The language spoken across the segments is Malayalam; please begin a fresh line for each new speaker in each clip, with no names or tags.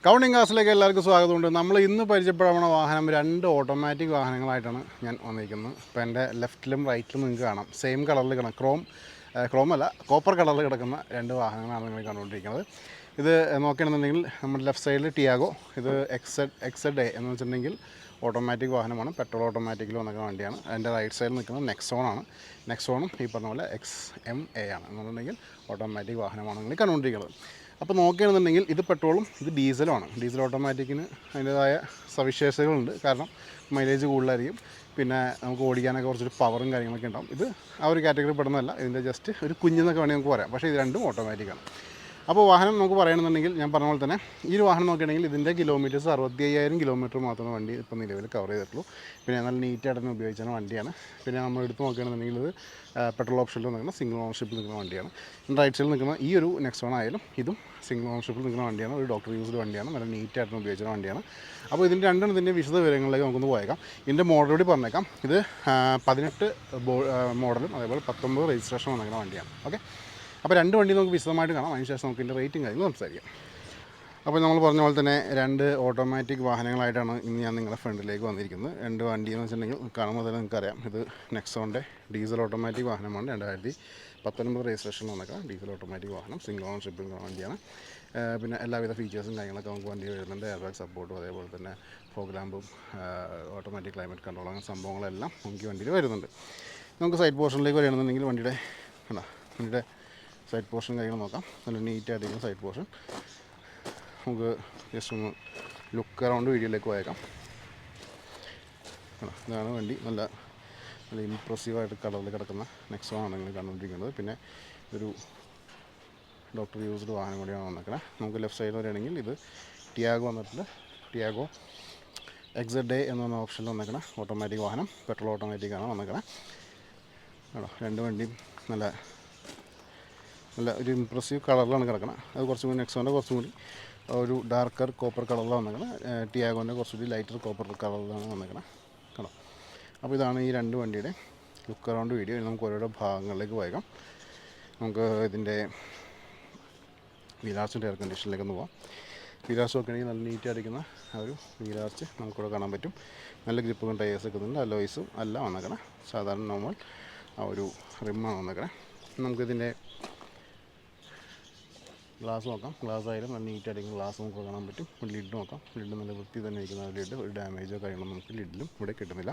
കൗണ്ടിങ് ക്ലാസ്സിലേക്ക് എല്ലാവർക്കും സ്വാഗതമുണ്ട്. നമ്മൾ ഇന്ന് പരിചയപ്പെടാവുന്ന വാഹനം രണ്ട് ഓട്ടോമാറ്റിക് വാഹനങ്ങളായിട്ടാണ് ഞാൻ വന്നിരിക്കുന്നത്. ഇപ്പോൾ എൻ്റെ ലെഫ്റ്റിലും റൈറ്റിലും നിങ്ങൾക്ക് കാണാം സെയിം കളറിൽ കിടക്കുന്ന ക്രോമല്ല കോപ്പർ കളറിൽ കിടക്കുന്ന രണ്ട് വാഹനങ്ങളാണ് നിങ്ങൾ കണ്ടുകൊണ്ടിരിക്കുന്നത്. ഇത് നോക്കുകയാണെന്നുണ്ടെങ്കിൽ നമ്മുടെ ലെഫ്റ്റ് സൈഡിൽ ടിയാഗോ, ഇത് എക്സഡ് എന്ന് വെച്ചിട്ടുണ്ടെങ്കിൽ ഓട്ടോമാറ്റിക് വാഹനമാണ്, പെട്രോൾ ഓട്ടോമാറ്റിക്കിൽ വന്നിരിക്കുന്ന വണ്ടിയാണ്. അതിൻ്റെ റൈറ്റ് സൈഡിൽ നിൽക്കുന്നത് നെക്സോണാണ്. നെക്സോണും ഈ പറഞ്ഞ പോലെ XMA ആണ് എന്നുണ്ടെങ്കിൽ ഓട്ടോമാറ്റിക് വാഹനമാണ് നിങ്ങൾ കണ്ടുകൊണ്ടിരിക്കുന്നത്. അപ്പോൾ നോക്കുകയാണെന്നുണ്ടെങ്കിൽ ഇത് പെട്രോളും ഇത് ഡീസലുമാണ്. ഡീസൽ ഓട്ടോമാറ്റിക്കിന് അതിൻ്റേതായ സവിശേഷതകളുണ്ട്. കാരണം മൈലേജ് കൂടുതലായിരിക്കും, പിന്നെ നമുക്ക് ഓടിക്കാനൊക്കെ കുറച്ചൊരു പവറും കാര്യങ്ങളൊക്കെ ഉണ്ടാവും. ഇത് ആ ഒരു കാറ്റഗറി പെടുന്നതല്ല, ഇതിൻ്റെ ജസ്റ്റ് ഒരു കുഞ്ഞെന്നൊക്കെ വേണമെങ്കിൽ നമുക്ക് പറയാം. പക്ഷേ ഇത് രണ്ടും ഓട്ടോമാറ്റിക്കാണ്. അപ്പോൾ വാഹനം നമുക്ക് പറയുകയാണെന്നുണ്ടെങ്കിൽ ഞാൻ പറഞ്ഞ പോലെ തന്നെ ഈ ഒരു വാഹനം നോക്കുകയാണെങ്കിൽ ഇതിൻ്റെ കിലോമീറ്റേഴ്സ് 65,000 കിലോമീറ്റർ മാത്രമേ വണ്ടി ഇപ്പോൾ നിലവിൽ കവർ ചെയ്തിട്ടുള്ളൂ. പിന്നെ നല്ല നീറ്റായിട്ട് തന്നെ ഉപയോഗിച്ചാണ് വണ്ടിയാണ്. പിന്നെ നമ്മൾ എടുത്ത് നോക്കുകയാണെന്നുണ്ടെങ്കിൽ ഇത് പെട്രോൾ ഓപ്ഷനിൽ നിൽക്കുന്ന സിംഗിൾ ഓണർഷിപ്പിൽ നിൽക്കുന്ന വണ്ടിയാണ്. റൈറ്റ് സൈഡിൽ നിൽക്കുന്ന ഈ ഒരു നെക്സോൺ ആയാലും ഇതും സിംഗിൾ ഓണർഷിപ്പിൽ നിൽക്കുന്ന വണ്ടിയാണ്. ഒരു ഡോക്ടർ യൂസ്ഡ് വണ്ടിയാണ്, നല്ല നീറ്റായിട്ട് ഉപയോഗിച്ച വണ്ടിയാണ്. അപ്പോൾ ഇതിൻ്റെ രണ്ടെണ്ണത്തിൻ്റെ വിശദ വിവരങ്ങളിലേക്ക് നമുക്കൊന്ന് പോയേക്കാം. ഇതിൻ്റെ മോഡൽ കൂടി പറഞ്ഞേക്കാം. ഇത് 18 മോഡലും അതേപോലെ 19 രജിസ്ട്രേഷൻ വന്നിരിക്കുന്ന വണ്ടിയാണ്. ഓക്കെ, അപ്പോൾ രണ്ട് വണ്ടി നമുക്ക് വിശദമായിട്ട് കാണാം. അതിനുശേഷം നമുക്ക് ഇതിൻ്റെ റേറ്റും കാര്യങ്ങളും സംസാരിക്കാം. അപ്പോൾ നമ്മൾ പറഞ്ഞ പോലെ തന്നെ രണ്ട് ഓട്ടോമാറ്റിക് വാഹനങ്ങളായിട്ടാണ് ഇന്ന് ഞാൻ നിങ്ങളുടെ ഫ്രണ്ടിലേക്ക് വന്നിരിക്കുന്നത്. രണ്ട് വണ്ടി എന്ന് വെച്ചിട്ടുണ്ടെങ്കിൽ കാണുമ്പോൾ തന്നെ നിങ്ങൾക്കറിയാം, ഇത് നെക്സോണിൻ്റെ ഡീസൽ ഓട്ടോമാറ്റിക് വാഹനമാണ്. 2019 രജിസ്ട്രേഷൻ വന്നേക്കാം. ഡീസൽ ഓട്ടോമാറ്റിക് വാഹനം, സിംഗിൾ ഓണർഷിപ്പിൽ വണ്ടിയാണ്. പിന്നെ എല്ലാവിധ ഫീച്ചേഴ്സും കാര്യങ്ങളൊക്കെ നമുക്ക് വണ്ടി വരുന്നുണ്ട്. എയർ ബാഗ് സപ്പോർട്ടും അതേപോലെ തന്നെ ഫോഗ് ലാമ്പും ഓട്ടോമാറ്റിക് ക്ലൈമറ്റ് കൺട്രോൾ അങ്ങനെ സംഭവങ്ങളെല്ലാം നമുക്ക് വണ്ടിയിൽ വരുന്നുണ്ട്. നമുക്ക് സൈഡ് പോർഷനിലേക്ക് വരികയാണെന്നുണ്ടെങ്കിൽ വണ്ടിയുടെ സൈഡ് പോർഷൻ കാര്യങ്ങൾ നോക്കാം. നല്ല നീറ്റായിട്ടിരിക്കുന്ന സൈഡ് പോർഷൻ. നമുക്ക് ജസ്റ്റ് ഒന്ന് ലുക്ക് അറൗണ്ട് വീഡിയോയിലേക്ക് പോയേക്കാം. ഇതാണ് വണ്ടി. നല്ല ഇംപ്രസീവായിട്ട് കളറിൽ കിടക്കുന്ന നെക്സോൺ ആണ് നിങ്ങൾ കണ്ടുകൊണ്ടിരിക്കുന്നത്. പിന്നെ ഒരു ഡോക്ടർ യൂസ്ഡ് വാഹനം കൂടിയാണ് വന്നിരിക്കുന്നത്. നമുക്ക് ലെഫ്റ്റ് സൈഡിൽ വരികയാണെങ്കിൽ ഇത് ടിയാഗോ വന്നിട്ടുണ്ട്. ടിയാഗോ XZA എന്ന് പറഞ്ഞ ഓപ്ഷനിൽ വന്നിരിക്കുന്ന ഓട്ടോമാറ്റിക് വാഹനം, പെട്രോൾ ഓട്ടോമാറ്റിക്കാണ് വന്നിരിക്കുന്നത്. രണ്ട് വണ്ടിയും നല്ല ഒരു ഇംപ്രസീവ് കളറിലാണ് കിടക്കുന്നത്. അത് കുറച്ചും കൂടി നെക്സോൻ്റെ കുറച്ചും കൂടി ഒരു ഡാർക്കർ കോപ്പർ കളറിലാണ് വന്നിരിക്കുന്നത്. ടിയാഗോൻ്റെ കുറച്ചുകൂടി ലൈറ്റർ കോപ്പർ കളറിലാണ് വന്നിരിക്കുന്നത്. കാണാം. അപ്പോൾ ഇതാണ് ഈ രണ്ട് വണ്ടിയുടെ ലുക്ക് അറൗണ്ട് വീഡിയോ. നമുക്ക് ഓരോരോ ഭാഗങ്ങളിലേക്ക് പോയേക്കാം. നമുക്ക് ഇതിൻ്റെ വീലാർച്ചിൻ്റെ എയർ കണ്ടീഷനിലേക്ക് ഒന്ന് പോകാം. വീലാർച്ച് നോക്കുകയാണെങ്കിൽ നല്ല നീറ്റായിരിക്കുന്ന ആ ഒരു വീലാർച്ച് നമുക്കിവിടെ കാണാൻ പറ്റും. നല്ല ഗ്രിപ്പും ടയേഴ്സ് വെക്കുന്നുണ്ട്. അലോയ്സും അല്ല വന്നേക്കണം. സാധാരണ നോർമൽ ആ ഒരു റിമ്മാണ് വന്നേക്കണം. നമുക്കിതിൻ്റെ ഗ്ലാസ് നോക്കാം. ഗ്ലാസ് ആയാലും നല്ല നീറ്റായിരിക്കും. ഗ്ലാസ് നമുക്ക് കാണാൻ പറ്റും. ലിഡ് നോക്കാം. ലിഡ് നല്ല വൃത്തി തന്നെ ഇരിക്കുന്ന ലിഡ്. ഒരു ഡാമേജോ കാര്യങ്ങളോ നമുക്ക് ലിഡിലും ഇവിടെ കിട്ടുന്നില്ല.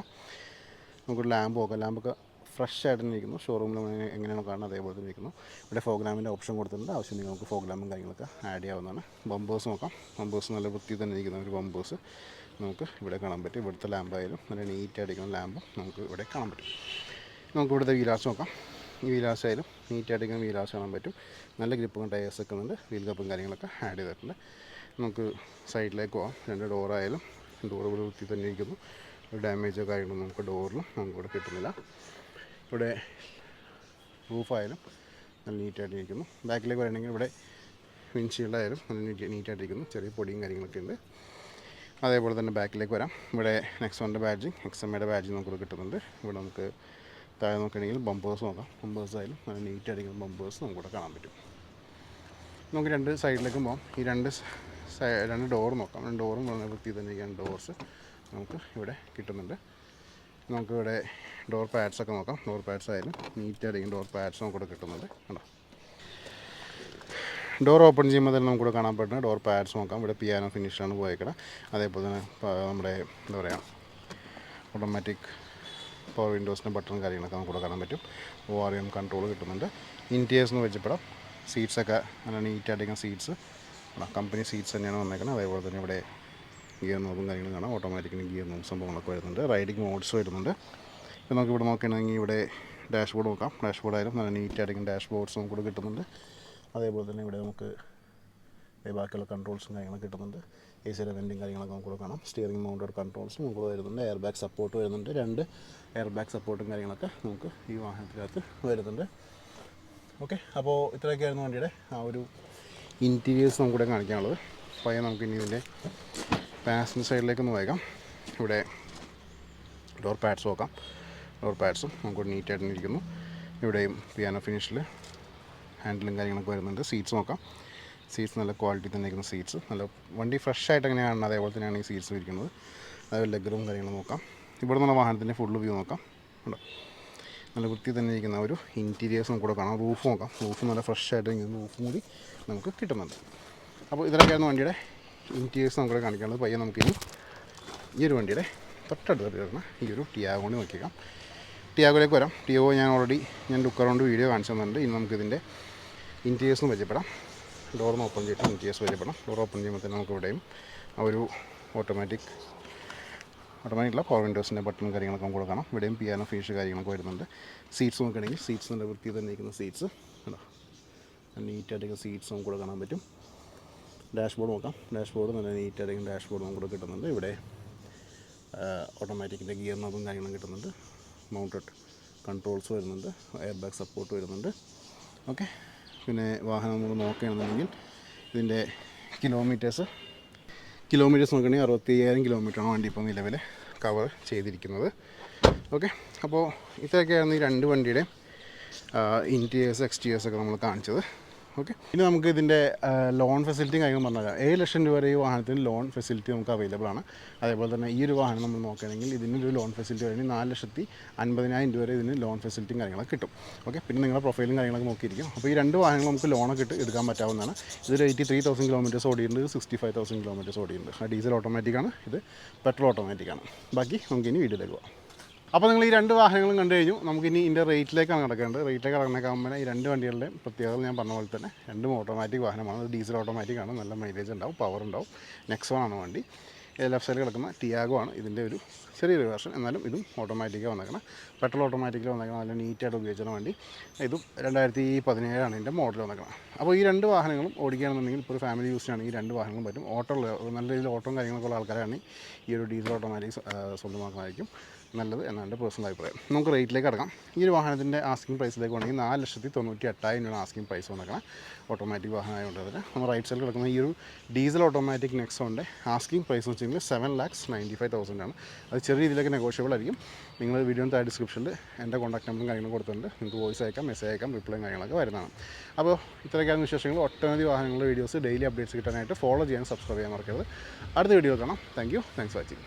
നമുക്കൊരു ലാമ്പ് നോക്കാം. ലാമ്പൊക്കെ ഫ്രഷ് ആയിട്ട് തന്നെ ഇരിക്കുന്നു. ഷോറൂമിൽ എങ്ങനെയാണോ കാണുന്നത് അതേപോലെ തന്നെ ഇരിക്കുന്നു. ഇവിടെ ഫോഗ് ലാമ്പിൻ്റെ ഓപ്ഷൻ കൊടുത്തിട്ടുണ്ട്. ആവശ്യമെങ്കിൽ നമുക്ക് ഫോഗ് ലാമ്പും കാര്യങ്ങളൊക്കെ ആഡ് ചെയ്യാവുന്നതാണ്. ബമ്പേഴ്സ് നോക്കാം. ബമ്പേഴ്സ് നല്ല വൃത്തി തന്നെ ഇരിക്കുന്ന ഒരു ബമ്പേഴ്സ് നമുക്ക് ഇവിടെ കാണാൻ പറ്റും. ഇവിടുത്തെ ലാമ്പായാലും നല്ല നീറ്റായിട്ടിരിക്കുന്ന ലാമ്പും നമുക്ക് ഇവിടെ കാണാൻ പറ്റും. നമുക്ക് ഇവിടുത്തെ വീലാർച്ച് നോക്കാം. ഈ വീലാർച്ച് ആയാലും നീറ്റായിട്ടിരിക്കുന്ന വീലാർച്ച് കാണാൻ പറ്റും. നല്ല ഗ്രിപ്പും ടയേഴ്സ് വെക്കുന്നുണ്ട്. വീൽ കപ്പും കാര്യങ്ങളൊക്കെ ആഡ് ചെയ്തിട്ടുണ്ട്. നമുക്ക് സൈഡിലേക്ക് പോകാം. രണ്ട് ഡോറായാലും ഡോറ് ഇവിടെ വൃത്തി തന്നെ ഇരിക്കുന്നു. ഒരു ഡാമേജോ കാര്യങ്ങളൊന്നും നമുക്ക് ഡോറിലും നമുക്കിവിടെ കിട്ടുന്നില്ല. ഇവിടെ റൂഫായാലും നല്ല നീറ്റായിട്ടിരിക്കുന്നു. ബാക്കിലേക്ക് വരണമെങ്കിൽ ഇവിടെ വിൻഷീൽഡായാലും നല്ല നീറ്റായിട്ടിരിക്കുന്നു. ചെറിയ പൊടിയും കാര്യങ്ങളൊക്കെ ഉണ്ട്. അതേപോലെ തന്നെ ബാക്കിലേക്ക് വരാം. ഇവിടെ നെക്സോണിൻ്റെ ബാഡ്ജിങ്, XMAയുടെ ബാഡ്ജിങ് നമുക്കിവിടെ കിട്ടുന്നുണ്ട്. ഇവിടെ നമുക്ക് താഴെ നോക്കുകയാണെങ്കിൽ ബമ്പേഴ്സ് നോക്കാം. ബമ്പേഴ്സ് ആയാലും നല്ല നീറ്റായിരിക്കുന്ന ബമ്പേഴ്സ് നമുക്കിവിടെ കാണാൻ പറ്റും. നമുക്ക് രണ്ട് സൈഡിലേക്കും പോകാം. ഈ രണ്ട് ഡോർ നോക്കാം. രണ്ട് ഡോറും വളരെ വൃത്തി തന്നെ ഇരിക്കുന്ന ഡോർസ് നമുക്ക് ഇവിടെ കിട്ടുന്നുണ്ട്. നമുക്കിവിടെ ഡോർ പാഡ്സൊക്കെ നോക്കാം. ഡോർ പാഡ്സ് ആയാലും നീറ്റായിരിക്കും ഡോർ പാഡ്സ് നമുക്കിവിടെ കിട്ടുന്നുണ്ട്. കണ്ടോ, ഡോർ ഓപ്പൺ ചെയ്യുമ്പോൾ തന്നെ നമുക്കിവിടെ കാണാൻ പറ്റുന്ന ഡോർ പാഡ്സ് നോക്കാം. ഇവിടെ പിയാനോ ഫിനിഷാണ് പോയേക്കണം. അതേപോലെ തന്നെ നമ്മുടെ എന്താ പറയുക ഓട്ടോമാറ്റിക് പവർ വിൻഡോസിൻ്റെ ബട്ടൺ കാര്യങ്ങളൊക്കെ നമുക്കിവിടെ കാണാൻ പറ്റും. ORM കൺട്രോൾ കിട്ടുന്നുണ്ട്. ഇൻറ്റീരിയേഴ്സ് എന്ന് വെച്ചപ്പെടാം. സീറ്റ്സൊക്കെ നല്ല നീറ്റായിട്ടിരിക്കുന്ന സീറ്റ്സ്, കമ്പനി സീറ്റ്സ് തന്നെയാണ് വന്നേക്കുന്നത്. അതേപോലെ തന്നെ ഇവിടെ ഗിയർ നോബും കാര്യങ്ങളും കാണാം. ഓട്ടോമാറ്റിക്കിന് ഗിയർ നോബ് സംഭവങ്ങളൊക്കെ വരുന്നുണ്ട്. റൈഡിങ് മോഡ്സ് വരുന്നുണ്ട്. ഇപ്പോൾ നമുക്കിവിടെ നോക്കുകയാണെങ്കിൽ ഇവിടെ ഡാഷ്ബോർഡ് നോക്കാം. ഡാഷ്ബോർഡായാലും നല്ല നീറ്റായിട്ടിരിക്കുന്ന ഡാഷ്ബോർഡ്സ് നമുക്കിവിടെ കിട്ടുന്നുണ്ട്. അതേപോലെ തന്നെ ഇവിടെ നമുക്ക് ബാക്കിയുള്ള കൺട്രോൾസും കാര്യങ്ങളൊക്കെ കിട്ടുന്നുണ്ട്. AC വെൻറ്റിങ് കാര്യങ്ങളൊക്കെ നമുക്കിവിടെ കാണാം. സ്റ്റിയറിംഗ് മൗണ്ടഡ് കൺട്രോൾസും നമുക്ക് വരുന്നുണ്ട്. എയർ ബാഗ് സപ്പോർട്ട് വരുന്നുണ്ട്. രണ്ട് എയർ ബാഗ് സപ്പോർട്ടും കാര്യങ്ങളൊക്കെ നമുക്ക് ഈ വാഹനത്തിനകത്ത് വരുന്നുണ്ട്. ഓക്കെ, അപ്പോൾ ഇത്രയൊക്കെയായിരുന്നു വണ്ടിയുടെ ആ ഒരു ഇൻറ്റീരിയേഴ്സ് നമുക്കിവിടെ കാണിക്കാനുള്ളത്. അപ്പോൾ നമുക്ക് ഇനി ഇതിൻ്റെ പാസഞ്ചർ സൈഡിലേക്ക് ഒന്ന് പോയേക്കാം. ഇവിടെ ഡോർ പാഡ്സ് നോക്കാം. ഡോർ പാഡ്സും നമുക്ക് നീറ്റായിട്ട് ഇരിക്കുന്നു. ഇവിടെയും പിയാനോ ഫിനിഷിൽ ഹാൻഡിലും കാര്യങ്ങളൊക്കെ വരുന്നുണ്ട്. സീറ്റ്സ് നോക്കാം. സീറ്റ്സ് നല്ല ക്വാളിറ്റി തന്നെ ഇരിക്കുന്ന സീറ്റ്സ്, നല്ല വണ്ടി ഫ്രഷ് ആയിട്ട് എങ്ങനെയാണ് അതേപോലെ തന്നെയാണ് ഈ സീറ്റ്സ് ഇരിക്കുന്നത്. അതായത് ലെഗ് റൂം കാര്യങ്ങൾ നോക്കാം. ഇവിടെ നിന്നുള്ള വാഹനത്തിൻ്റെ ഫുൾ വ്യൂ നോക്കാം. ഉണ്ടോ, നല്ല വൃത്തി തന്നെ ഇരിക്കുന്ന ഒരു ഇൻറ്റീരിയേഴ്സ് നമുക്ക് കൂടെ കാണാം. റൂഫ് നോക്കാം, റൂഫ് നല്ല ഫ്രഷ് ആയിട്ട് ഇരിക്കുന്ന റൂഫും കൂടി നമുക്ക് കിട്ടുന്നുണ്ട്. അപ്പോൾ ഇതിലൊക്കെയാണ് വണ്ടിയുടെ ഇൻറ്റീരിയേഴ്സ് നമുക്കിവിടെ കാണിക്കാനുള്ളത്. പയ്യെ നമുക്കിനി ഈ ഒരു വണ്ടിയുടെ തൊട്ടടുത്ത് വരുന്ന ഈ ഒരു ടിയാഗോ കൊണ്ട് നോക്കിയേക്കാം. ടിയാഗോയിലേക്ക് വരാം. ടിയാഗോ ഞാൻ ലുക്ക് അറൗണ്ട് വീഡിയോ കാണിച്ചു തന്നിട്ടുണ്ട്. ഇനി നമുക്കിതിൻ്റെ ഇൻറ്റീരിയേഴ്സും പരിചയപ്പെടാം. ഡോറിന് ഓപ്പൺ ചെയ്തിട്ട് ഇൻറ്റീരിയേഴ്സ് പരിചയപ്പെടാം. ഡോർ ഓപ്പൺ ചെയ്യുമ്പോൾ തന്നെ നമുക്ക് ഇവിടെയും ആ ഒരു ഓട്ടോമാറ്റിക്കുള്ള പവർ വിൻഡോസിൻ്റെ ബട്ടണും കാര്യങ്ങളൊക്കെ നമുക്ക് കാണാം. ഇവിടെയും പിയാനോ ഫിനിഷ് കാര്യങ്ങളൊക്കെ വരുന്നുണ്ട്. സീറ്റ്സ് നോക്കുകയാണെങ്കിൽ സീറ്റ്സ് നല്ല വൃത്തി തന്നെ ഇരിക്കുന്ന സീറ്റ്സ്, നീറ്റായിട്ടൊക്കെ സീറ്റ്സ് നമുക്ക് കൂടെ കാണാൻ പറ്റും. ഡാഷ്ബോർഡ് നോക്കാം. ഡാഷ്ബോർഡ് നല്ല നീറ്റായിട്ടൊക്കെ ഡാഷ്ബോർഡ് നമുക്ക് കൂടെ കിട്ടുന്നുണ്ട്. ഇവിടെ ഓട്ടോമാറ്റിക്കിൻ്റെ ഗിയറിനതും കാര്യങ്ങളും കിട്ടുന്നുണ്ട്. മൗണ്ടഡ് കൺട്രോൾസ് വരുന്നുണ്ട്. എയർ ബാഗ് സപ്പോർട്ട് വരുന്നുണ്ട്. ഓക്കെ, പിന്നെ വാഹനം നമ്മൾ നോക്കുകയാണെന്നുണ്ടെങ്കിൽ ഇതിൻ്റെ കിലോമീറ്റേഴ്സ് നോക്കുകയാണെങ്കിൽ 65,000 കിലോമീറ്ററാണ് വണ്ടി ഇപ്പോൾ നിലവിൽ കവർ ചെയ്തിരിക്കുന്നത്. ഓക്കെ, അപ്പോൾ ഇത്രയൊക്കെയായിരുന്നു ഈ രണ്ട് വണ്ടിയുടെ ഇൻറ്റീരിയേഴ്സ് എക്സ്റ്റീരിയേഴ്സ് ഒക്കെ നമ്മൾ കാണിച്ചത്. ഓക്കെ, ഇനി നമുക്ക് ഇതിൻ്റെ ലോൺ ഫെസിലിറ്റി കാര്യങ്ങൾ പറഞ്ഞുതരാം. 7 ലക്ഷം രൂപ വരെ ഈ വാഹനത്തിന് ലോൺ ഫെസിലിറ്റി നമുക്ക് അവൈലബിൾ ആണ്. അതേപോലെ തന്നെ ഈ ഒരു വാഹനം നമ്മൾ നോക്കുകയാണെങ്കിൽ ഇതിനൊരു ലോൺ ഫെസിലിറ്റി വരുന്നത് 4,50,000 രൂപ വരെ ഇതിന് ലോൺ ഫെസിലിറ്റിയും കാര്യങ്ങളൊക്കെ കിട്ടും. ഓക്കെ, പിന്നെ നിങ്ങളുടെ പ്രൊഫൈലും കാര്യങ്ങളൊക്കെ നോക്കിയിരിക്കും. അപ്പോൾ ഈ രണ്ട് വാഹനങ്ങൾ നമുക്ക് ലോണൊക്കെ എടുക്കാൻ പറ്റാവുന്നതാണ്. ഇതിൽ 83,000 കിലോമീറ്റേഴ്സ് ഓടിയിട്ടുണ്ട്, 65,000 കിലോമീറ്റേഴ്സ് ഓടിയിട്ടുണ്ട്. ഡീസൽ ഓട്ടോമാറ്റിക്കാണ്, ഇത് പെട്രോൾ ഓട്ടോമാറ്റിക്കാണ്. ബാക്കി നമുക്കിനി വീഡിയോയിലേക്ക് പോകാം. അപ്പോൾ നിങ്ങൾ ഈ രണ്ട് വാഹനങ്ങളും കണ്ടു കഴിഞ്ഞു. നമുക്കിനി ഇതിൻ്റെ റേറ്റിലേക്കാണ് കിടക്കേണ്ടത്. റേറ്റിലേക്ക് കിടക്കുന്നേക്കാകുമ്പോൾ ഈ രണ്ട് വണ്ടികളുടെ പ്രത്യേകത ഞാൻ പറഞ്ഞ പോലെ തന്നെ രണ്ടും ഓട്ടോമാറ്റിക് വാഹനമാണ്. അത് ഡീസൽ ഓട്ടോമാറ്റിക്കാണ്, നല്ല മൈലേജ് ഉണ്ടാവും, പവർ ഉണ്ടാവും. നെക്സോൺ ആണ് വണ്ടി. ലെഫ്റ്റ് സൈഡിൽ കിടക്കുന്ന ടിയാഗോ ആണ് ഇതിൻ്റെ ഒരു ചെറിയൊരു വേർഷൻ. എന്നാലും ഇതും ഓട്ടോമാറ്റിക്കാണ് വന്നേക്കണം. പെട്രോൾ ഓട്ടോമാറ്റിക്കിൽ വന്നേക്കണം, നല്ല നീറ്റായിട്ട് ഉപയോഗിച്ചിരുന്ന വണ്ടി. ഇതും 2017 ഇതിൻ്റെ മോഡൽ വന്നേക്കണം. അപ്പോൾ ഈ രണ്ട് വാഹനങ്ങളും ഓടിക്കുകയാണെന്നുണ്ടെങ്കിൽ ഇപ്പോൾ ഒരു ഫാമിലി യൂസിനാണെങ്കിൽ ഈ രണ്ട് വാഹനങ്ങളും പറ്റും. നല്ല രീതിയിൽ ഓട്ടവും കാര്യങ്ങളൊക്കെ ഉള്ള ആൾക്കാരാണെങ്കിൽ ഈ ഒരു ഡീസൽ ഓട്ടോമാറ്റിക് സ്വന്തമാക്കുന്നതായിരിക്കും നല്ലത് എന്നാണ് എൻ്റെ പേഴ്സണൽ അഭിപ്രായം. നമുക്ക് റേറ്റിലേക്ക് കിടക്കാം. ഈ ഒരു വാഹനത്തിൻ്റെ ആസ്കിംഗ് പ്രൈസിലേക്ക് വേണമെങ്കിൽ 4,98,000 രൂപ ആസ്കിംഗ് പ്രൈസ് വന്നേക്കണം. ഓട്ടോമാറ്റിക് വാഹനമായതുകൊണ്ട് തന്നെ നമ്മൾ റൈറ്റ് സൈഡിൽ കിടക്കുന്ന ഈ ഒരു ഡീസൽ ഓട്ടോമാറ്റിക് നെക്സോണിൻ്റെ ആസ്കിംഗ് പ്രൈസ് എന്ന് വെച്ചിട്ടുണ്ടെങ്കിൽ 7,95,000 ആണ്. അത് ചെറിയ രീതിയിലൊക്കെ നെഗോഷ്യബിൾ ആയിരിക്കും. നിങ്ങൾ വീഡിയോയുടെ താഴെ ഡിസ്ക്രിപ്ഷനിൽ എൻ്റെ കോൺടാക്ട് നമ്പറും കാര്യങ്ങളും കൊടുത്തിട്ടുണ്ട്. നിങ്ങൾക്ക് വോയിസ് അയക്കാം, മെസ്സേജ് അയക്കാം, റിപ്ലൈയും കാര്യങ്ങളൊക്കെ വരുന്നതാണ്. അപ്പോൾ ഇത്രയൊക്കെയാണ് വിശേഷങ്ങൾ. ഒട്ടനവധി വാഹനങ്ങളുടെ വീഡിയോസ് ഡെയിലി അപ്ഡേറ്റ്സ് കിട്ടാനായിട്ട് ഫോളോ ചെയ്യാൻ, സബ്സ്ക്രൈബ് ചെയ്യാൻ മറക്കരുത്. അടുത്ത വീഡിയോ കാണാം. Thanks for watching.